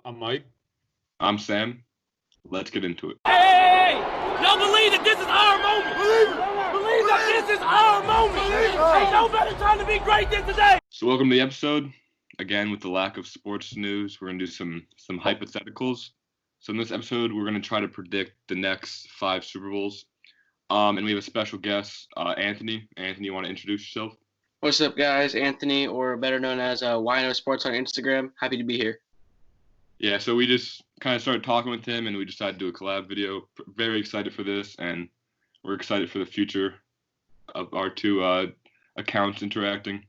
I'm Mike. I'm Sam. Let's get into it. Hey! Y'all believe that this is our moment. Believe that this is our moment. Ain't no better time to be great than today. So welcome to the episode. Again, with the lack of sports news, we're going to do some hypotheticals. So in this episode, we're going to try to predict the next 5 Super Bowls. And we have a special guest, Anthony. Anthony, you want to introduce yourself? What's up, guys? Anthony, or better known as ft.YNOSports on Instagram. Happy to be here. Yeah, so we just kind of started talking with him, and we decided to do a collab video. Very excited for this, and we're excited for the future of our two accounts interacting.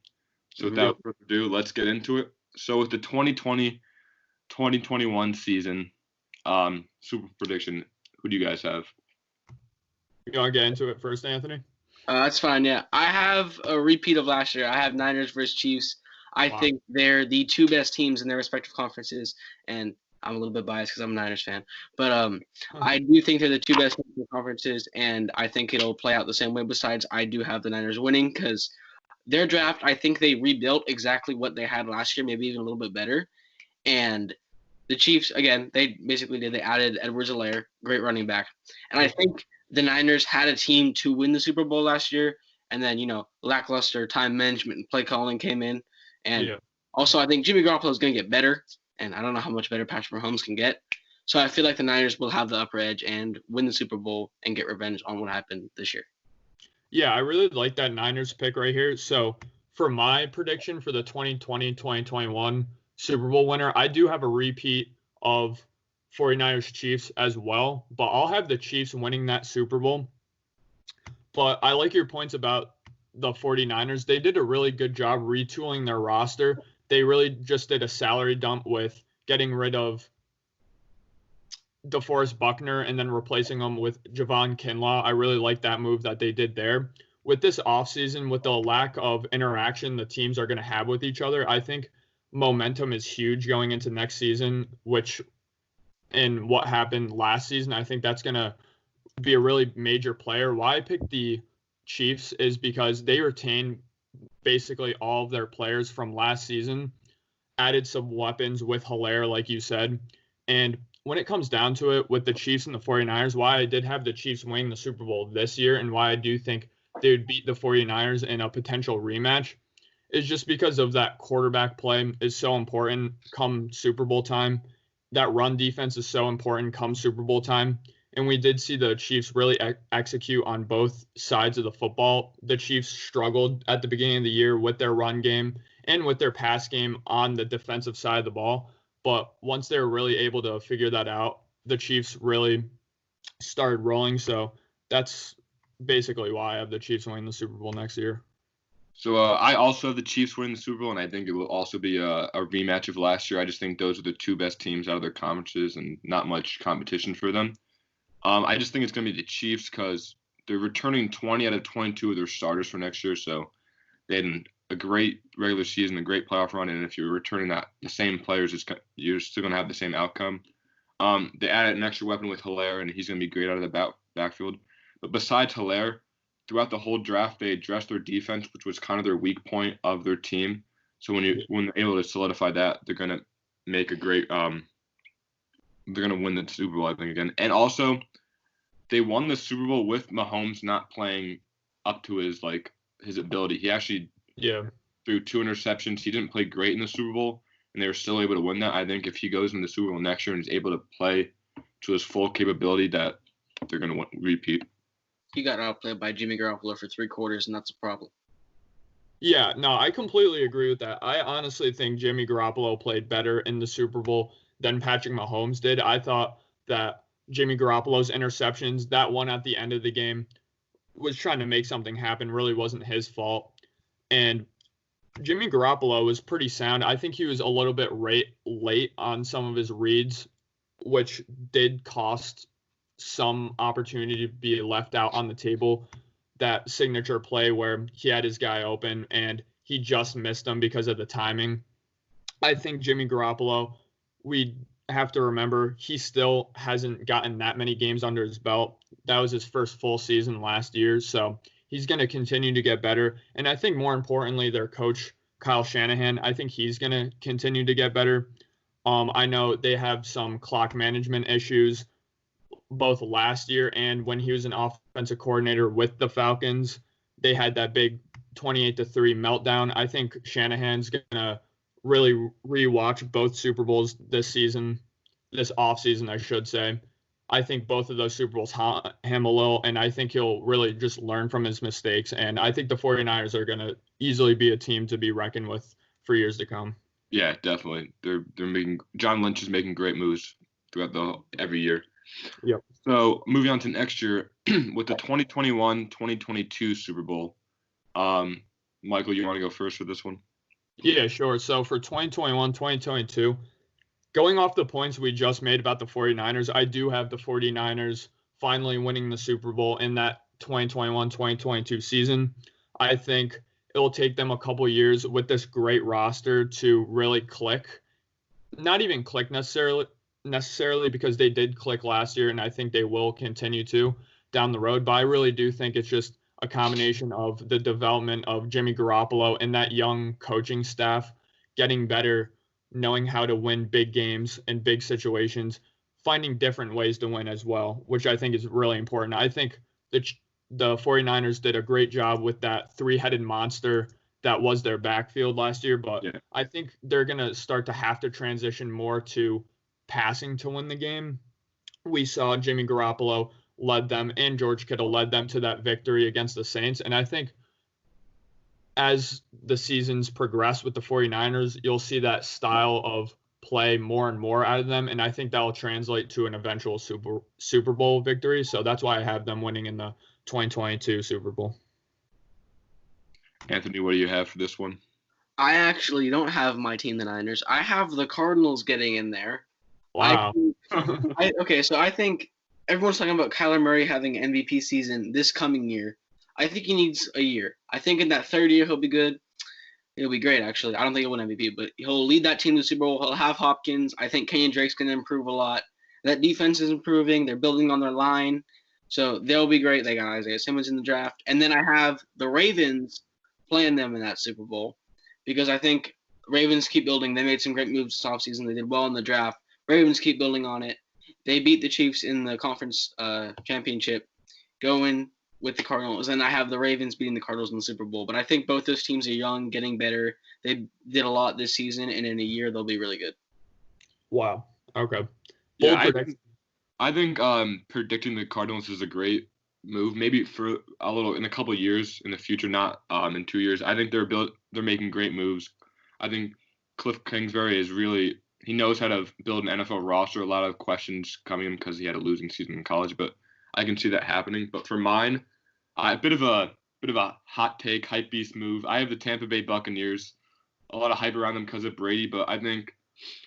So without further ado, let's get into it. So with the 2020-2021 season, Super prediction, who do you guys have? You want to get into it first, Anthony? That's fine, yeah. I have a repeat of last year. I have Niners versus Chiefs. I think they're the two best teams in their respective conferences, and I'm a little bit biased because I'm a Niners fan. But I do think they're the two best teams in the conferences, and I think it'll play out the same way. Besides, I do have the Niners winning because their draft, I think they rebuilt exactly what they had last year, maybe even a little bit better. And the Chiefs, again, they basically did. They added Edwards-Helaire, great running back. And I think the Niners had a team to win the Super Bowl last year, and then, lackluster time management and play calling came in. And also, I think Jimmy Garoppolo is going to get better, and I don't know how much better Patrick Mahomes can get. So I feel like the Niners will have the upper edge and win the Super Bowl and get revenge on what happened this year. Yeah, I really like that Niners pick right here. So for my prediction for the 2020-2021 Super Bowl winner, I do have a repeat of 49ers Chiefs as well, but I'll have the Chiefs winning that Super Bowl. But I like your points about the 49ers. They did a really good job retooling their roster. They really just did a salary dump with getting rid of DeForest Buckner and then replacing them with Javon Kinlaw. I really like that move that they did there. With this offseason, with the lack of interaction the teams are going to have with each other, I think momentum is huge going into next season, which in what happened last season, I think that's going to be a really major player. Why I picked the Chiefs is because they retained basically all of their players from last season, added some weapons with Helaire, like you said. And when it comes down to it with the Chiefs and the 49ers, why I did have the Chiefs winning the Super Bowl this year and why I do think they would beat the 49ers in a potential rematch is just because of that quarterback play is so important come Super Bowl time. That run defense is so important come Super Bowl time. And we did see the Chiefs really execute on both sides of the football. The Chiefs struggled at the beginning of the year with their run game and with their pass game on the defensive side of the ball. But once they were really able to figure that out, the Chiefs really started rolling. So that's basically why I have the Chiefs winning the Super Bowl next year. So I also have the Chiefs winning the Super Bowl, and I think it will also be a rematch of last year. I just think those are the two best teams out of their conferences and not much competition for them. I just think it's going to be the Chiefs because they're returning 20 out of 22 of their starters for next year. So they had a great regular season, a great playoff run, and if you're returning the same players, you're still going to have the same outcome. They added an extra weapon with Helaire, and he's going to be great out of the backfield. But besides Helaire, throughout the whole draft, they addressed their defense, which was kind of their weak point of their team. So when they're able to solidify that, they're going to make a great they're going to win the Super Bowl, I think, again. And also, they won the Super Bowl with Mahomes not playing up to his ability. He actually threw 2 interceptions. He didn't play great in the Super Bowl, and they were still able to win that. I think if he goes in the Super Bowl next year and is able to play to his full capability, that they're going to repeat. He got outplayed by Jimmy Garoppolo for 3 quarters, and that's a problem. Yeah, no, I completely agree with that. I honestly think Jimmy Garoppolo played better in the Super Bowl than Patrick Mahomes did. I thought that Jimmy Garoppolo's interceptions, that one at the end of the game, was trying to make something happen, really wasn't his fault. And Jimmy Garoppolo was pretty sound. I think he was a little bit late on some of his reads, which did cost some opportunity to be left out on the table. That signature play where he had his guy open and he just missed him because of the timing. I think Jimmy Garoppolo, we have to remember, he still hasn't gotten that many games under his belt. That was his first full season last year, so he's going to continue to get better. And I think more importantly, their coach, Kyle Shanahan, I think he's going to continue to get better. I know they have some clock management issues both last year and when he was an offensive coordinator with the Falcons. They had that big 28-3 meltdown. I think Shanahan's going to really rewatch both Super Bowls this offseason, I should say. I think both of those Super Bowls haunt him a little, and I think he'll really just learn from his mistakes. And I think the 49ers are going to easily be a team to be reckoned with for years to come. Yeah, definitely. They're making John Lynch is making great moves throughout every year. Yep. So moving on to next year with the 2021-2022 Super Bowl. Michael, you want to go first for this one? Yeah, sure. So for 2021, 2022, going off the points we just made about the 49ers, I do have the 49ers finally winning the Super Bowl in that 2021-2022 season. I think it'll take them a couple years with this great roster to really click. Not even click necessarily because they did click last year, and I think they will continue to down the road. But I really do think it's just a combination of the development of Jimmy Garoppolo and that young coaching staff getting better, knowing how to win big games and big situations, finding different ways to win as well, which I think is really important. I think the 49ers did a great job with that three-headed monster that was their backfield last year, but yeah. I think they're going to start to have to transition more to passing to win the game. We saw Jimmy Garoppolo led them and George Kittle led them to that victory against the Saints. And I think as the seasons progress with the 49ers, you'll see that style of play more and more out of them. And I think that will translate to an eventual Super Bowl victory. So that's why I have them winning in the 2022 Super Bowl. Anthony, what do you have for this one? I actually don't have my team, the Niners. I have the Cardinals getting in there. Wow. So I think everyone's talking about Kyler Murray having an MVP season this coming year. I think he needs a year. I think in that third year he'll be good. He'll be great, actually. I don't think he'll win MVP, but he'll lead that team to the Super Bowl. He'll have Hopkins. I think Kenyon Drake's going to improve a lot. That defense is improving. They're building on their line. So they'll be great. They got Isaiah Simmons in the draft. And then I have the Ravens playing them in that Super Bowl because I think Ravens keep building. They made some great moves this offseason. They did well in the draft. Ravens keep building on it. They beat the Chiefs in the conference championship, going with the Cardinals. And I have the Ravens beating the Cardinals in the Super Bowl. But I think both those teams are young, getting better. They did a lot this season, and in a year they'll be really good. Wow. Okay. Yeah, I think predicting the Cardinals is a great move. Maybe for a little in a couple of years in the future, not in 2 years. I think they're making great moves. I think Cliff Kingsbury is really. He knows how to build an NFL roster. A lot of questions coming because he had a losing season in college, but I can see that happening. But for mine, a bit of a hot take, hype beast move. I have the Tampa Bay Buccaneers. A lot of hype around them because of Brady, but I think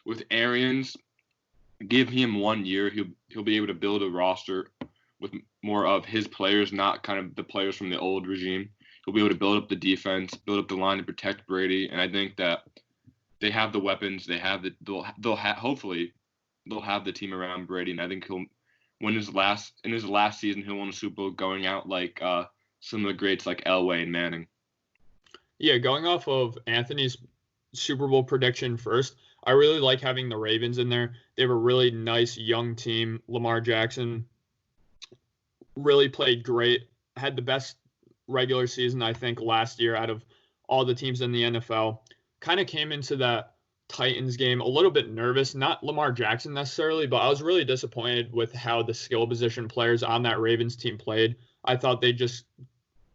with Arians, give him 1 year, he'll be able to build a roster with more of his players, not kind of the players from the old regime. He'll be able to build up the defense, build up the line to protect Brady, and I think that. They have the weapons. They have hopefully they'll have the team around Brady, and I think he'll win his last season. He'll win a Super Bowl going out like some of the greats like Elway and Manning. Yeah, going off of Anthony's Super Bowl prediction first, I really like having the Ravens in there. They have a really nice young team. Lamar Jackson really played great. Had the best regular season I think last year out of all the teams in the NFL. Kind of came into that Titans game a little bit nervous, not Lamar Jackson necessarily, but I was really disappointed with how the skill position players on that Ravens team played. I thought they just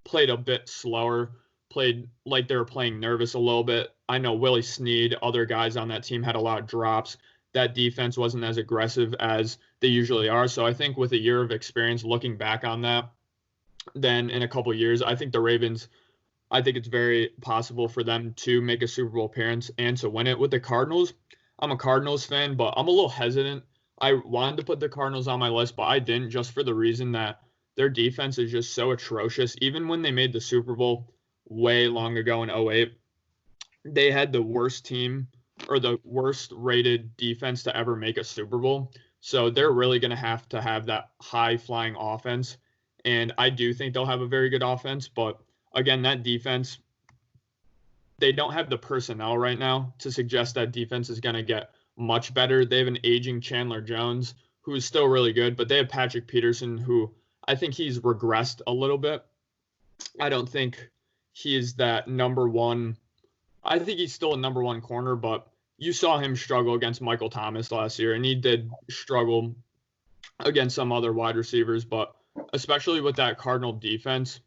played a bit slower, played like they were playing nervous a little bit. I know Willie Snead, other guys on that team had a lot of drops. That defense wasn't as aggressive as they usually are. So I think with a year of experience looking back on that, then in a couple of years, I think the Ravens – I think it's very possible for them to make a Super Bowl appearance and to win it. With the Cardinals, I'm a Cardinals fan, but I'm a little hesitant. I wanted to put the Cardinals on my list, but I didn't just for the reason that their defense is just so atrocious. Even when they made the Super Bowl way long ago in 2008, they had the worst team or the worst rated defense to ever make a Super Bowl. So they're really going to have that high-flying offense. And I do think they'll have a very good offense, but again, that defense, they don't have the personnel right now to suggest that defense is going to get much better. They have an aging Chandler Jones, who is still really good, but they have Patrick Peterson, who I think he's regressed a little bit. I don't think he is that number one. I think he's still a number one corner, but you saw him struggle against Michael Thomas last year, and he did struggle against some other wide receivers, but especially with that Cardinal defense,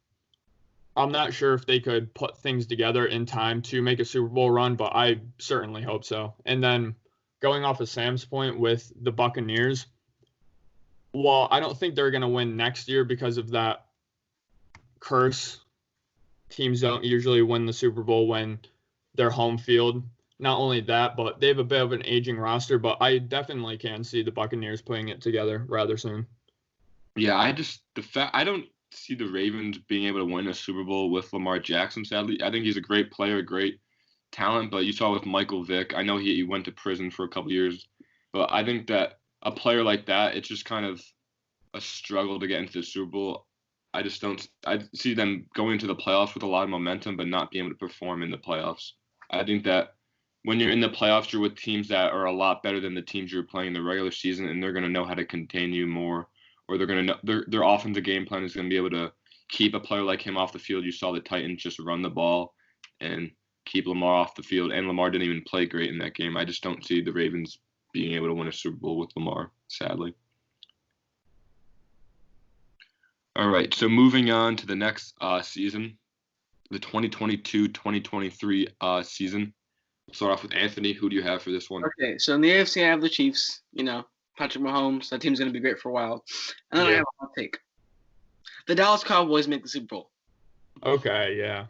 I'm not sure if they could put things together in time to make a Super Bowl run, but I certainly hope so. And then going off of Sam's point with the Buccaneers, well, I don't think they're going to win next year because of that curse. Teams don't usually win the Super Bowl when they're home field. Not only that, but they have a bit of an aging roster, but I definitely can see the Buccaneers putting it together rather soon. Yeah, I don't see the Ravens being able to win a Super Bowl with Lamar Jackson, sadly. I think he's a great player, great talent, but you saw with Michael Vick, I know he went to prison for a couple years, but I think that a player like that, it's just kind of a struggle to get into the Super Bowl. I see them going into the playoffs with a lot of momentum, but not being able to perform in the playoffs. I think that when you're in the playoffs, you're with teams that are a lot better than the teams you're playing in the regular season, and they're going to know how to contain you more, or they're going to know their offensive game plan is going to be able to keep a player like him off the field. You saw the Titans just run the ball and keep Lamar off the field, and Lamar didn't even play great in that game. I just don't see the Ravens being able to win a Super Bowl with Lamar, sadly. All right, so moving on to the next season, the 2022-2023 season. We'll start off with Anthony. Who do you have for this one? Okay, so in the AFC, I have the Chiefs. Patrick Mahomes. That team's going to be great for a while. And then I have a hot take. The Dallas Cowboys make the Super Bowl. Okay, yeah.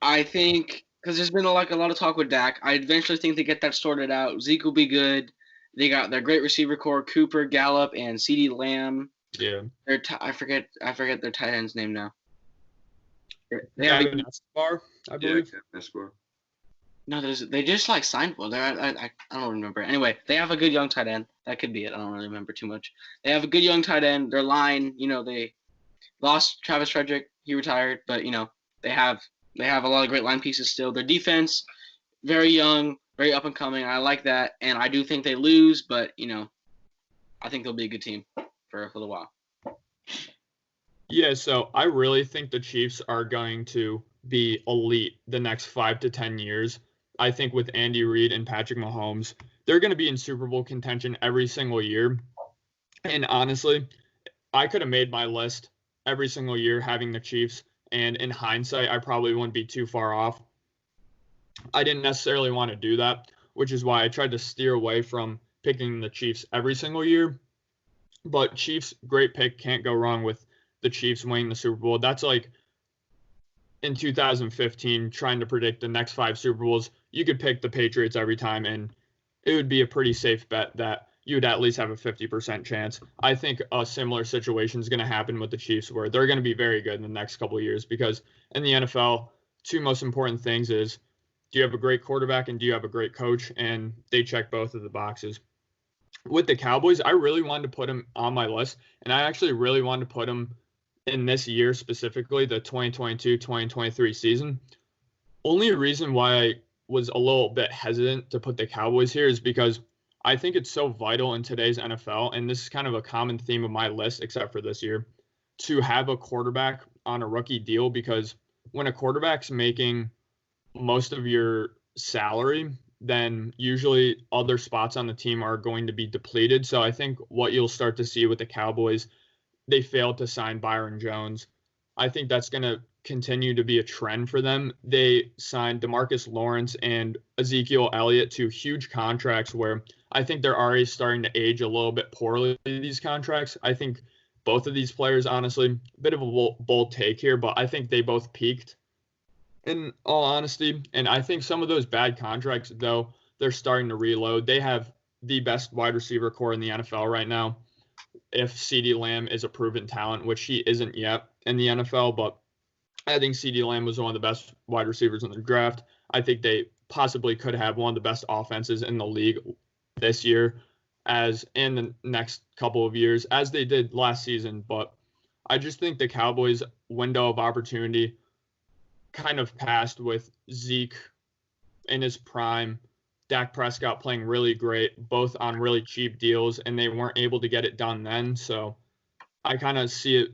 I think, because there's been a lot of talk with Dak, I eventually think they get that sorted out. Zeke will be good. They got their great receiver core, Cooper, Gallup, and CeeDee Lamb. Yeah. I forget their tight end's name now. They have an Escobar, I believe. Yeah, Escobar. No, they just signed one. I don't remember. Anyway, they have a good young tight end. That could be it. I don't really remember too much. They have a good young tight end. Their line, they lost Travis Frederick. He retired, but they have a lot of great line pieces still. Their defense, very young, very up and coming. I like that, and I do think they lose, but I think they'll be a good team for a little while. Yeah, so I really think the Chiefs are going to be elite the next 5 to 10 years. I think with Andy Reid and Patrick Mahomes, they're going to be in Super Bowl contention every single year. And honestly, I could have made my list every single year having the Chiefs. And in hindsight, I probably wouldn't be too far off. I didn't necessarily want to do that, which is why I tried to steer away from picking the Chiefs every single year. But Chiefs, great pick. Can't go wrong with the Chiefs winning the Super Bowl. That's like in 2015, trying to predict the next 5 Super Bowls. You could pick the Patriots every time, and it would be a pretty safe bet that you would at least have a 50% chance. I think a similar situation is going to happen with the Chiefs, where they're going to be very good in the next couple of years, because in the NFL, 2 most important things is, do you have a great quarterback and do you have a great coach? And they check both of the boxes. With the Cowboys, I really wanted to put them on my list, and I actually really wanted to put them in this year specifically, the 2022-2023 season. Only reason why I was a little bit hesitant to put the Cowboys here is because I think it's so vital in today's NFL, and this is kind of a common theme of my list, except for this year, to have a quarterback on a rookie deal, because when a quarterback's making most of your salary, then usually other spots on the team are going to be depleted. So I think what you'll start to see with the Cowboys, they failed to sign Byron Jones. I think that's going to continue to be a trend for them. They signed DeMarcus Lawrence and Ezekiel Elliott to huge contracts where I think they're already starting to age a little bit poorly, these contracts. I think both of these players, honestly, a bit of a bold take here, but I think they both peaked in all honesty. And I think some of those bad contracts, though, they're starting to reload. They have the best wide receiver core in the NFL right now. If CeeDee Lamb is a proven talent, which he isn't yet in the NFL, but I think CeeDee Lamb was one of the best wide receivers in the draft. I think they possibly could have one of the best offenses in the league this year, as in the next couple of years, as they did last season. But I just think the Cowboys' window of opportunity kind of passed with Zeke in his prime, Dak Prescott playing really great, both on really cheap deals, and they weren't able to get it done then. So I kind of see it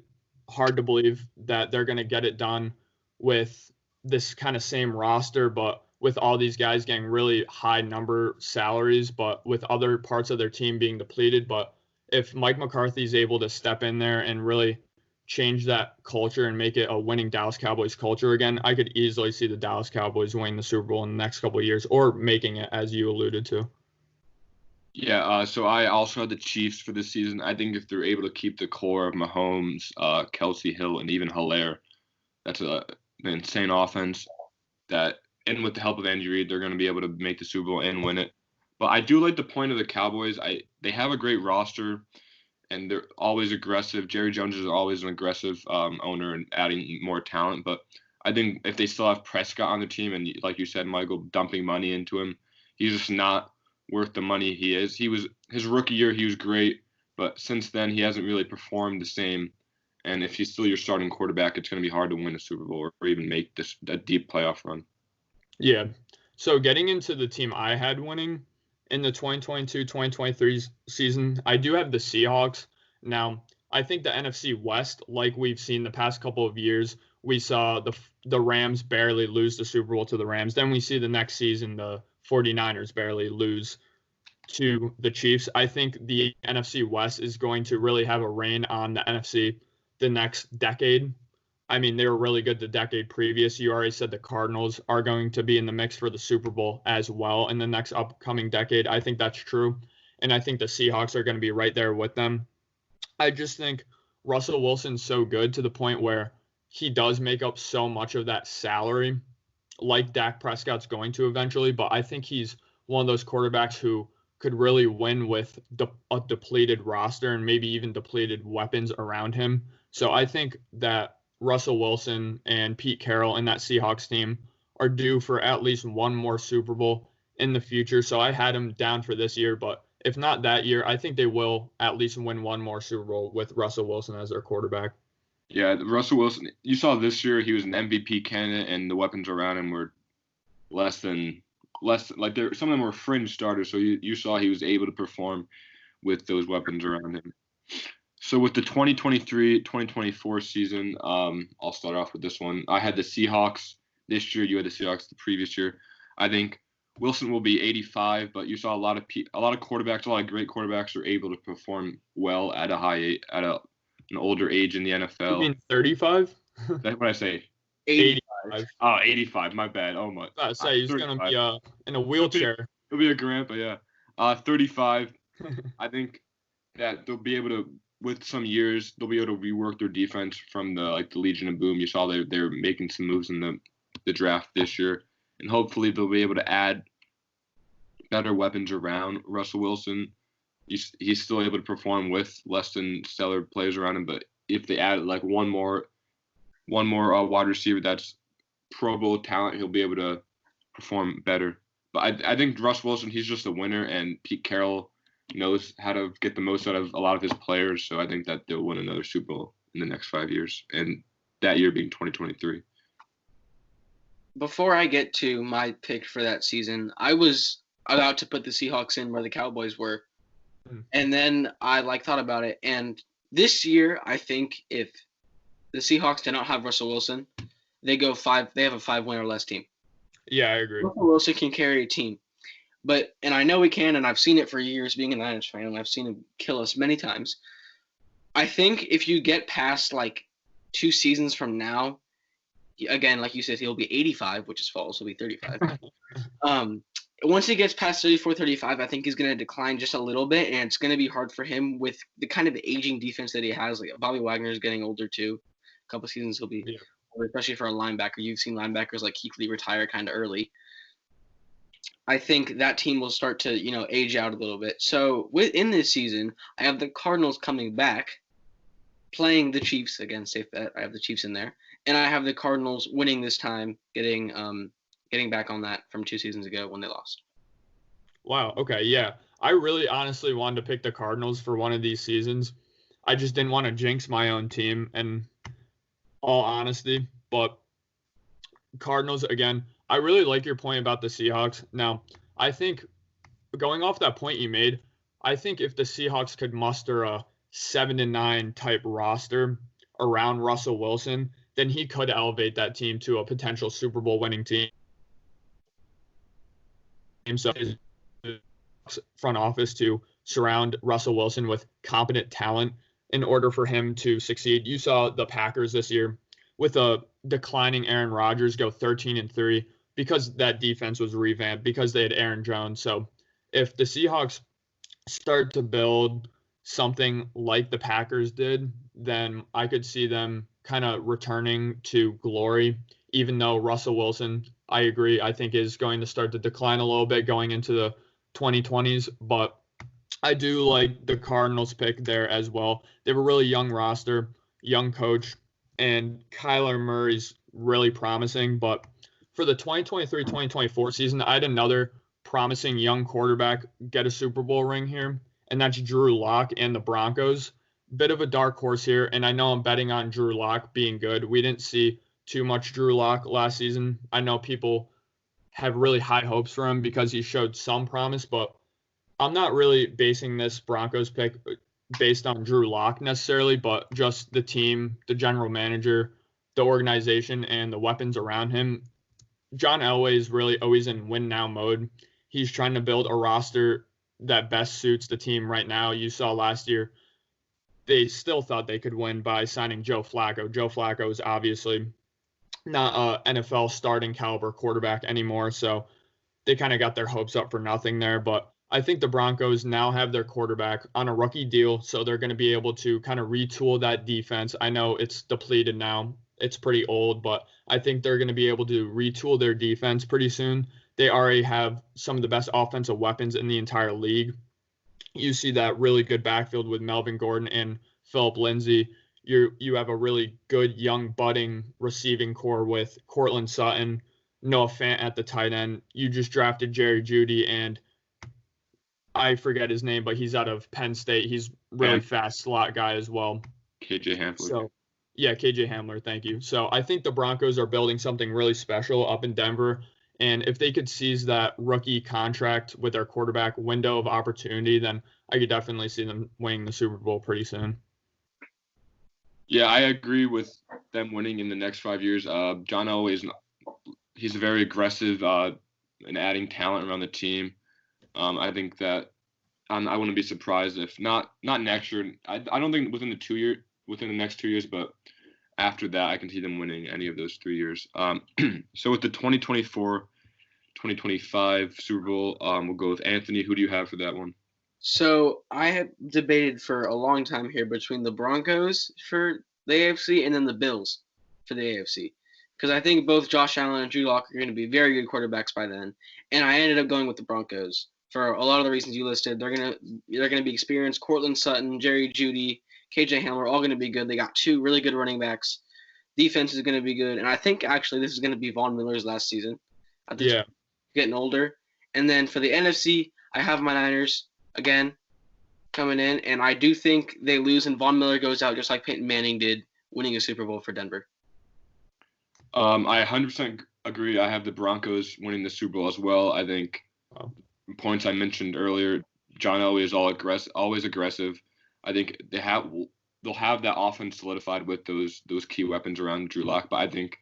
hard to believe that they're going to get it done with this kind of same roster, but with all these guys getting really high number salaries, but with other parts of their team being depleted. But if Mike McCarthy is able to step in there and really change that culture and make it a winning Dallas Cowboys culture again, I could easily see the Dallas Cowboys winning the Super Bowl in the next couple of years, or making it, as you alluded to. Yeah, so I also had the Chiefs for this season. I think if they're able to keep the core of Mahomes, Kelsey Hill, and even Hilaire, that's an insane offense. And with the help of Andy Reid, they're going to be able to make the Super Bowl and win it. But I do like the point of the Cowboys. They have a great roster, and they're always aggressive. Jerry Jones is always an aggressive owner and adding more talent. But I think if they still have Prescott on the team, and like you said, Michael, dumping money into him, he's just not worth the money he is. His rookie year, he was great, but since then he hasn't really performed the same. And if he's still your starting quarterback, it's going to be hard to win a Super Bowl or even make a deep playoff run. Yeah. So getting into the team I had winning in the 2022-2023 season, I do have the Seahawks. Now, I think the NFC West, like we've seen the past couple of years, we saw the Rams barely lose the Super Bowl to the Rams. Then we see the next season the 49ers barely lose to the Chiefs. I think the NFC West is going to really have a reign on the NFC the next decade. I mean, they were really good the decade previous. You already said the Cardinals are going to be in the mix for the Super Bowl as well in the next upcoming decade. I think that's true. And I think the Seahawks are going to be right there with them. I just think Russell Wilson's so good to the point where he does make up so much of that salary, like Dak Prescott's going to eventually. But I think he's one of those quarterbacks who could really win with a depleted roster and maybe even depleted weapons around him. So I think that Russell Wilson and Pete Carroll and that Seahawks team are due for at least one more Super Bowl in the future. So I had him down for this year, but if not that year, I think they will at least win one more Super Bowl with Russell Wilson as their quarterback. Yeah, Russell Wilson, you saw this year he was an MVP candidate, and the weapons around him were less like some of them were fringe starters. So you saw he was able to perform with those weapons around him. So with the 2023-2024 season, I'll start off with this one. I had the Seahawks this year. You had the Seahawks the previous year. I think Wilson will be 85, but you saw a lot of quarterbacks, a lot of great quarterbacks are able to perform well at an older age in the NFL. You mean 35? That's what I say. 85. Oh, 85. My bad. Oh my. I say he's gonna be in a wheelchair. He'll be a grandpa, yeah. 35. I think that they'll be able to, with some years, they'll be able to rework their defense from the Legion of Boom. You saw they're making some moves in the draft this year, and hopefully they'll be able to add better weapons around Russell Wilson. He's still able to perform with less than stellar players around him, but if they add like one more wide receiver that's Pro Bowl talent, he'll be able to perform better. But I think Russ Wilson, he's just a winner, and Pete Carroll knows how to get the most out of a lot of his players. So I think that they'll win another Super Bowl in the next 5 years, and that year being 2023. Before I get to my pick for that season, I was about to put the Seahawks in where the Cowboys were. And then I thought about it. And this year, I think if the Seahawks do not have Russell Wilson, they have a 5-win or less team. Yeah, I agree. Russell Wilson can carry a team. And I know he can, and I've seen it for years being a Niners fan, and I've seen him kill us many times. I think if you get past 2 seasons from now, again, like you said, he'll be 85, which is false. He'll be 35. Once he gets past 34, 35, I think he's going to decline just a little bit, and it's going to be hard for him with the kind of aging defense that he has. Bobby Wagner is getting older too. A couple seasons he'll be, especially for a linebacker. You've seen linebackers like Keith Lee retire kind of early. I think that team will start to, age out a little bit. So within this season, I have the Cardinals coming back, playing the Chiefs again. Safe bet. I have the Chiefs in there, and I have the Cardinals winning this time, getting back on that from 2 seasons ago when they lost. Wow. Okay. Yeah. I really honestly wanted to pick the Cardinals for one of these seasons. I just didn't want to jinx my own team, in all honesty. But Cardinals, again, I really like your point about the Seahawks. Now, I think going off that point you made, I think if the Seahawks could muster a 7-9 type roster around Russell Wilson, then he could elevate that team to a potential Super Bowl winning team. So his front office to surround Russell Wilson with competent talent in order for him to succeed. You saw the Packers this year with a declining Aaron Rodgers go 13-3 because that defense was revamped, because they had Aaron Jones. So if the Seahawks start to build something like the Packers did, then I could see them kind of returning to glory, even though Russell Wilson, I agree, I think is going to start to decline a little bit going into the 2020s. But I do like the Cardinals pick there as well. They have a really young roster, young coach, and Kyler Murray's really promising. But for the 2023-2024 season, I had another promising young quarterback get a Super Bowl ring here, and that's Drew Lock and the Broncos. Bit of a dark horse here, and I know I'm betting on Drew Lock being good. We didn't see too much Drew Lock last season. I know people have really high hopes for him because he showed some promise, but I'm not really basing this Broncos pick based on Drew Lock necessarily, but just the team, the general manager, the organization, and the weapons around him. John Elway is really always in win now mode. He's trying to build a roster that best suits the team right now. You saw last year, they still thought they could win by signing Joe Flacco. Joe Flacco is obviously not an NFL starting caliber quarterback anymore, so they kind of got their hopes up for nothing there. But I think the Broncos now have their quarterback on a rookie deal, so they're going to be able to kind of retool that defense. I know it's depleted now. It's pretty old, but I think they're going to be able to retool their defense pretty soon. They already have some of the best offensive weapons in the entire league. You see that really good backfield with Melvin Gordon and Phillip Lindsay. You have a really good young budding receiving core with Cortland Sutton, Noah Fant at the tight end. You just drafted Jerry Jeudy, and I forget his name, but he's out of Penn State. He's really fast slot guy as well. KJ Hamler. So, yeah, KJ Hamler, thank you. So I think the Broncos are building something really special up in Denver. And if they could seize that rookie contract with their quarterback window of opportunity, then I could definitely see them winning the Super Bowl pretty soon. Yeah, I agree with them winning in the next 5 years. John Elway he's very aggressive in adding talent around the team. I think that I wouldn't be surprised if not next year. I don't think within the next 2 years, but after that, I can see them winning any of those 3 years. So with the 2024-2025 Super Bowl, we'll go with Anthony. Who do you have for that one? So I have debated for a long time here between the Broncos for the AFC and then the Bills for the AFC. Because I think both Josh Allen and Drew Lock are going to be very good quarterbacks by then. And I ended up going with the Broncos for a lot of the reasons you listed. They're gonna be experienced. Cortland Sutton, Jerry Jeudy, KJ Hamler, all going to be good. They got two really good running backs. Defense is going to be good. And I think actually this is going to be Von Miller's last season. Yeah. Getting older. And then for the NFC, I have my Niners again coming in. And I do think they lose and Von Miller goes out just like Peyton Manning did, winning a Super Bowl for Denver. I 100% agree. I have the Broncos winning the Super Bowl as well. I think points I mentioned earlier, John Elway is always aggressive. I think they'll have that offense solidified with those key weapons around Drew Lock. But I think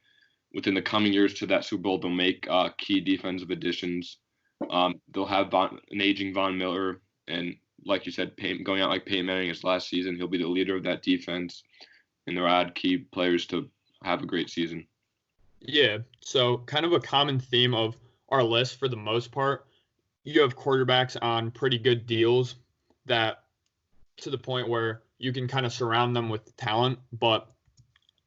within the coming years to that Super Bowl, they'll make key defensive additions. They'll have an aging Von Miller, and like you said, going out like Peyton Manning his last season, he'll be the leader of that defense, and they'll add key players to have a great season. Yeah, so kind of a common theme of our list for the most part, you have quarterbacks on pretty good deals that to the point where you can kind of surround them with talent. But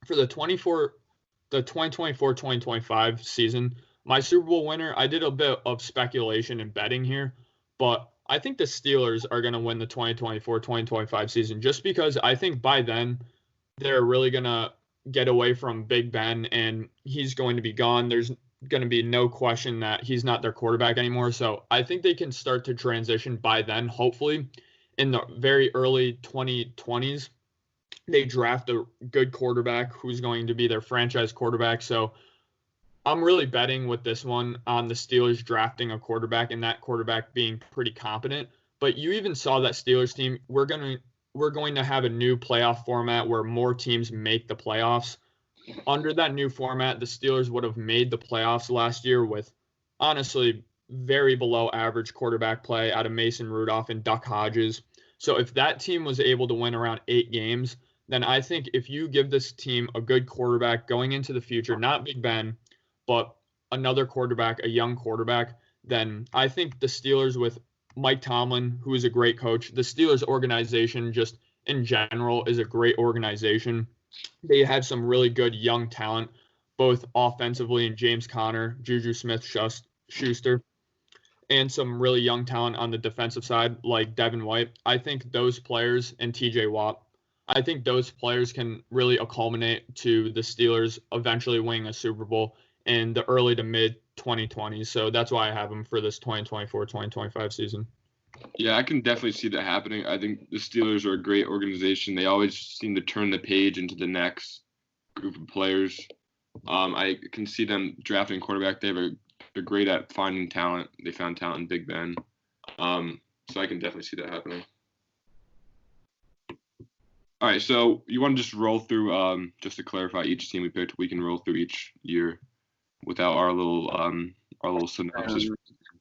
for the 2024-2025 season, my Super Bowl winner, I did a bit of speculation and betting here, but I think the Steelers are going to win the 2024-2025 season just because I think by then they're really going to get away from Big Ben and he's going to be gone. There's going to be no question that he's not their quarterback anymore. So I think they can start to transition by then, hopefully in the very early 2020s. They draft a good quarterback who's going to be their franchise quarterback. So I'm really betting with this one on the Steelers drafting a quarterback and that quarterback being pretty competent. But you even saw that Steelers team. We're going to have a new playoff format where more teams make the playoffs. Under that new format, the Steelers would have made the playoffs last year with honestly very below average quarterback play out of Mason Rudolph and Duck Hodges. So if that team was able to win around 8 games, then I think if you give this team a good quarterback going into the future, not Big Ben, but another quarterback, a young quarterback, then I think the Steelers with Mike Tomlin, who is a great coach, the Steelers organization just in general is a great organization. They had some really good young talent, both offensively in James Conner, Juju Smith-Schuster, and some really young talent on the defensive side like Devin White. I think those players and TJ Watt, I think those players can really culminate to the Steelers eventually winning a Super Bowl in the early to mid 2020s. So that's why I have them for this 2024-2025 season. Yeah, I can definitely see that happening. I think the Steelers are a great organization. They always seem to turn the page into the next group of players. I can see them drafting a quarterback. They're great at finding talent. They found talent in Big Ben. So I can definitely see that happening. All right, so you want to just roll through, just to clarify each team we picked, we can roll through each year without our little synopsis.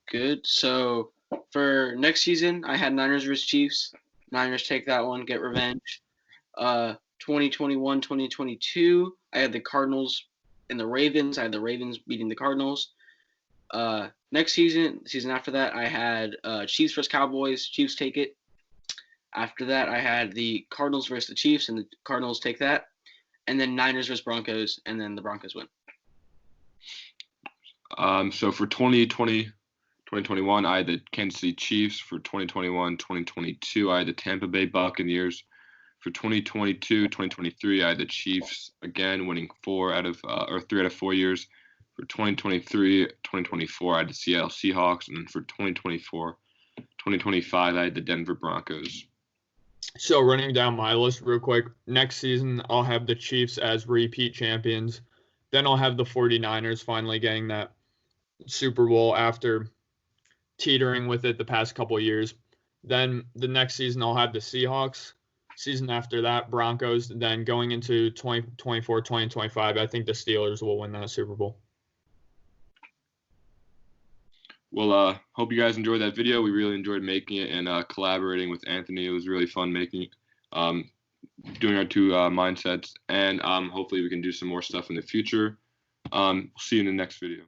Good. So for next season, I had Niners vs. Chiefs. Niners take that one, get revenge. 2021, 2022, I had the Cardinals and the Ravens. I had the Ravens beating the Cardinals. Next season after that, I had Chiefs vs. Cowboys. Chiefs take it. After that, I had the Cardinals versus the Chiefs, and the Cardinals take that. And then Niners versus Broncos, and then the Broncos win. So for 2020, 2021, I had the Kansas City Chiefs. For 2021, 2022, I had the Tampa Bay Buccaneers. For 2022, 2023, I had the Chiefs again, winning 3 out of 4 years. For 2023, 2024, I had the Seattle Seahawks, and then for 2024, 2025, I had the Denver Broncos. So running down my list real quick, next season I'll have the Chiefs as repeat champions. Then I'll have the 49ers finally getting that Super Bowl after teetering with it the past couple of years. Then the next season I'll have the Seahawks. Season after that, Broncos. Then going into 2024, 2025, I think the Steelers will win that Super Bowl. Well, hope you guys enjoyed that video. We really enjoyed making it and collaborating with Anthony. It was really fun making it, doing our two mindsets, and hopefully we can do some more stuff in the future. See you in the next video.